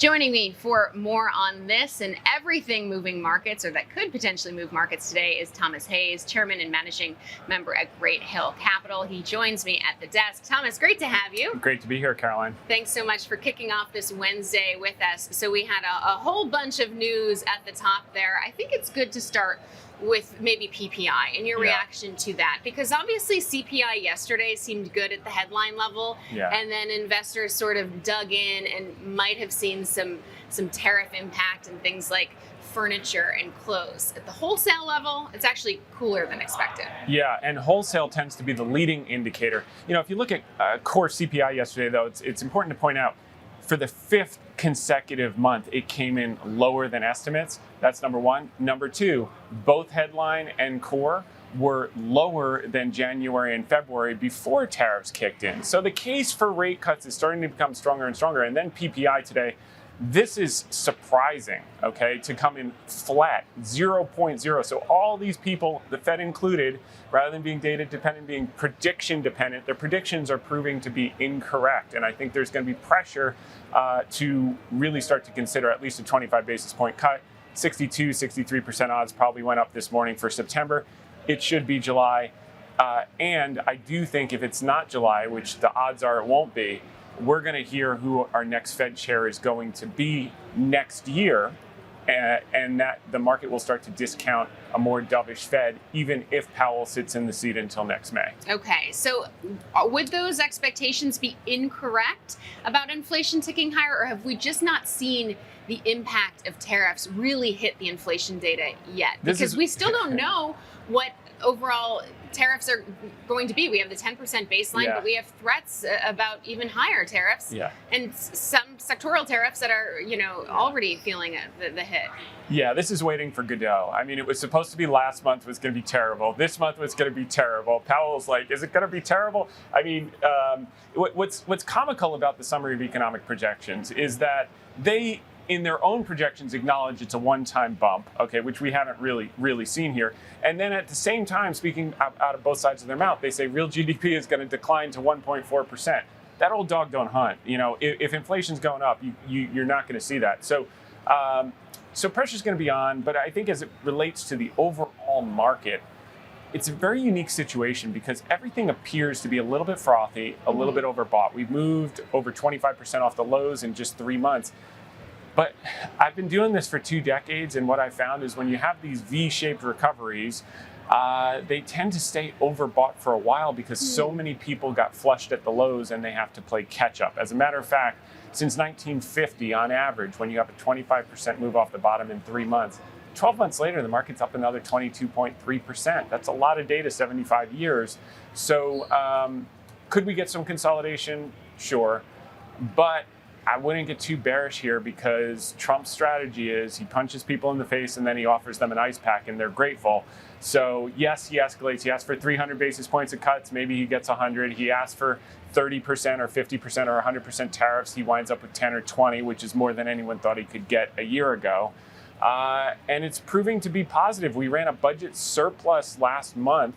Joining me for more on this and everything moving markets, or that could potentially move markets today, is Thomas Hayes, Chairman and Managing Member at Great Hill Capital. He joins me at the desk. Thomas, great to have you. Great to be here, Caroline. Thanks so much for kicking off this Wednesday with us. So we had a whole bunch of news at the top there. I think it's good to start with maybe PPI and your reaction to that, because obviously CPI yesterday seemed good at the headline level, and then investors sort of dug in and might have seen some tariff impact and things like furniture and clothes. At the wholesale level, it's actually cooler than expected. Yeah, and wholesale tends to be the leading indicator. You know, if you look at core CPI yesterday, though, it's important to point out, for the fifth consecutive month, it came in lower than estimates. That's number one. Number two, both headline and core were lower than January and February before tariffs kicked in. So the case for rate cuts is starting to become stronger and stronger. And then PPI today, this is surprising, okay, to come in flat, 0.0. So all these people, the Fed included, rather than being data dependent, being prediction dependent, their predictions are proving to be incorrect. And I think there's going to be pressure to really start to consider at least a 25 basis point cut. 63% odds probably went up this morning for September. It should be July. And I do think if it's not July, which the odds are it won't be, we're going to hear who our next Fed chair is going to be next year, and that the market will start to discount a more dovish Fed, even if Powell sits in the seat until next May. Okay, so would those expectations be incorrect about inflation ticking higher, or have we just not seen the impact of tariffs really hit the inflation data yet? Because we still don't know what overall tariffs are going to be. We have the 10% baseline, but we have threats about even higher tariffs, and some sectoral tariffs that are, already feeling the hit. Yeah, this is waiting for Godot. I mean, it was supposed to be last month was going to be terrible. This month was going to be terrible. Powell's like, is it going to be terrible? I mean, what's comical about the summary of economic projections is that they, in their own projections, acknowledge it's a one-time bump, okay, which we haven't really seen here. And then at the same time, speaking out of both sides of their mouth, they say real GDP is going to decline to 1.4%. That old dog don't hunt. You know, if inflation's going up, you're not going to see that. So pressure's going to be on. But I think as it relates to the overall market, it's a very unique situation because everything appears to be a little bit frothy, a little bit overbought. We've moved over 25% off the lows in just 3 months. But I've been doing this for 2 decades, and what I found is when you have these V-shaped recoveries, they tend to stay overbought for a while because so many people got flushed at the lows and they have to play catch up. As a matter of fact, since 1950, on average, when you have a 25% move off the bottom in 3 months, 12 months later, the market's up another 22.3%. That's a lot of data, 75 years. So could we get some consolidation? Sure. But I wouldn't get too bearish here because Trump's strategy is he punches people in the face and then he offers them an ice pack and they're grateful. So yes, he escalates. He asks for 300 basis points of cuts. Maybe he gets 100. He asks for 30% or 50% or 100% tariffs. He winds up with 10 or 20, which is more than anyone thought he could get a year ago. And it's proving to be positive. We ran a budget surplus last month.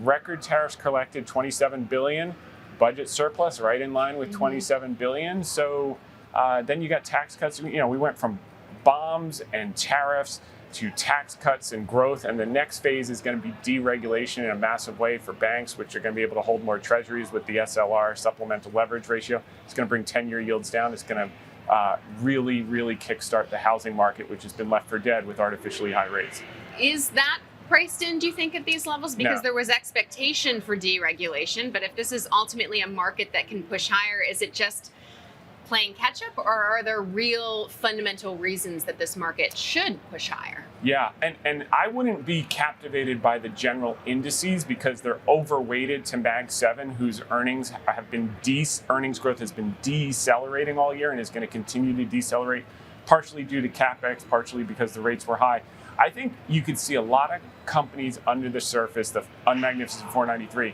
Record tariffs collected, $27 billion. Budget surplus right in line with $27 billion. So then you got tax cuts. You know, we went from bombs and tariffs to tax cuts and growth. And the next phase is going to be deregulation in a massive way for banks, which are going to be able to hold more treasuries with the SLR, supplemental leverage ratio. It's going to bring 10-year yields down. It's going to really kickstart the housing market, which has been left for dead with artificially high rates. Is that priced in, do you think, at these levels? Because there was expectation for deregulation, but if this is ultimately a market that can push higher, is it just playing catch up, or are there real fundamental reasons that this market should push higher? Yeah, and I wouldn't be captivated by the general indices because they're overweighted to Mag 7, whose earnings growth has been decelerating all year and is going to continue to decelerate, partially due to CapEx, partially because the rates were high. I think you could see a lot of companies under the surface, the unmagnificent 493,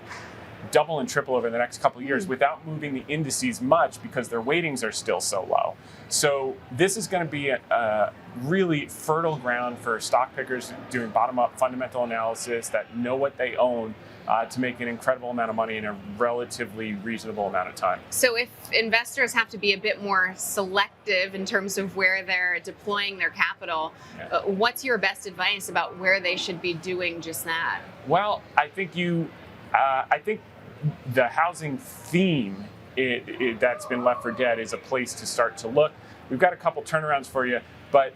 double and triple over the next couple of years without moving the indices much because their weightings are still so low. So this is going to be a really fertile ground for stock pickers doing bottom-up fundamental analysis that know what they own to make an incredible amount of money in a relatively reasonable amount of time. So if investors have to be a bit more selective in terms of where they're deploying their capital, what's your best advice about where they should be doing just that? Well, I think the housing theme that's been left for dead is a place to start to look. We've got a couple turnarounds for you, but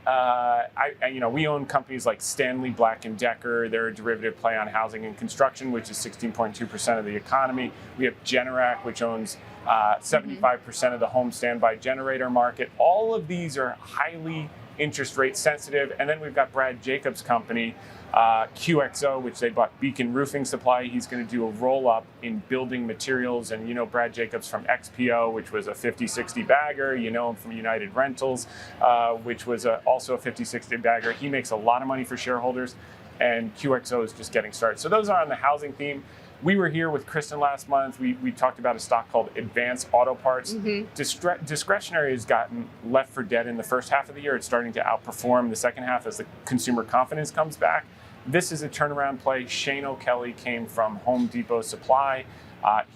we own companies like Stanley Black & Decker. They're a derivative play on housing and construction, which is 16.2% of the economy. We have Generac, which owns 75% of the home standby generator market. All of these are highly interest rate sensitive. And then we've got Brad Jacobs' company, QXO, which they bought Beacon Roofing Supply. He's going to do a roll-up in building materials. And you know Brad Jacobs from XPO, which was a 50-60 bagger. You know him from United Rentals, which was also a 50-60 bagger. He makes a lot of money for shareholders, and QXO is just getting started. So those are on the housing theme. We were here with Kristen last month. We talked about a stock called Advanced Auto Parts. Discretionary has gotten left for dead in the first half of the year. It's starting to outperform the second half as the consumer confidence comes back. This is a turnaround play. Shane O'Kelly came from Home Depot Supply.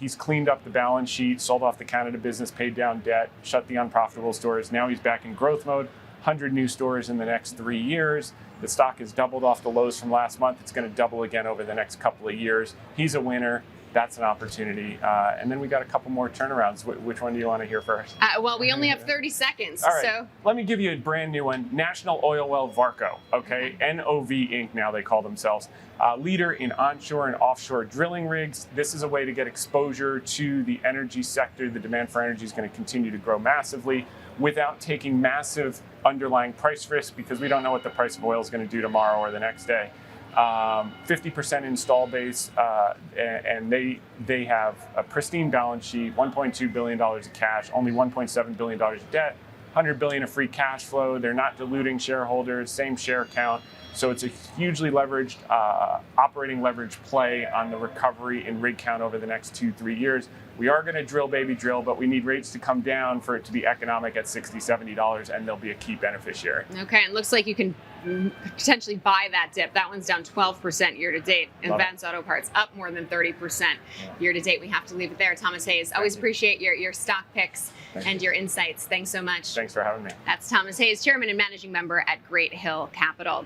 He's cleaned up the balance sheet, sold off the Canada business, paid down debt, shut the unprofitable stores. Now he's back in growth mode. 100 new stores in the next 3 years. The stock has doubled off the lows from last month. It's going to double again over the next couple of years. He's a winner. That's an opportunity. And then we got a couple more turnarounds. Which one do you want to hear first? Well, we only have 30 seconds. All right. So Let me give you a brand new one. National Oil Well Varco, okay? NOV Inc. now they call themselves. Leader in onshore and offshore drilling rigs. This is a way to get exposure to the energy sector. The demand for energy is going to continue to grow massively without taking massive underlying price risk, because we don't know what the price of oil is going to do tomorrow or the next day. 50% install base, and they have a pristine balance sheet, $1.2 billion of cash, only $1.7 billion of debt, $100 billion of free cash flow. They're not diluting shareholders, same share count. So it's a hugely leveraged, operating leverage play on the recovery in rig count over the next 2-3 years. We are going to drill, baby, drill, but we need rates to come down for it to be economic at $60, $70, and they'll be a key beneficiary. okay, it looks like you can potentially buy that dip. That one's down 12% year to date. Advanced Auto Parts up more than 30% year to date. We have to leave it there. Thomas Hayes, always appreciate your stock picks and your insights. Thanks so much. Thanks for having me. That's Thomas Hayes, Chairman and Managing Member at Great Hill Capital.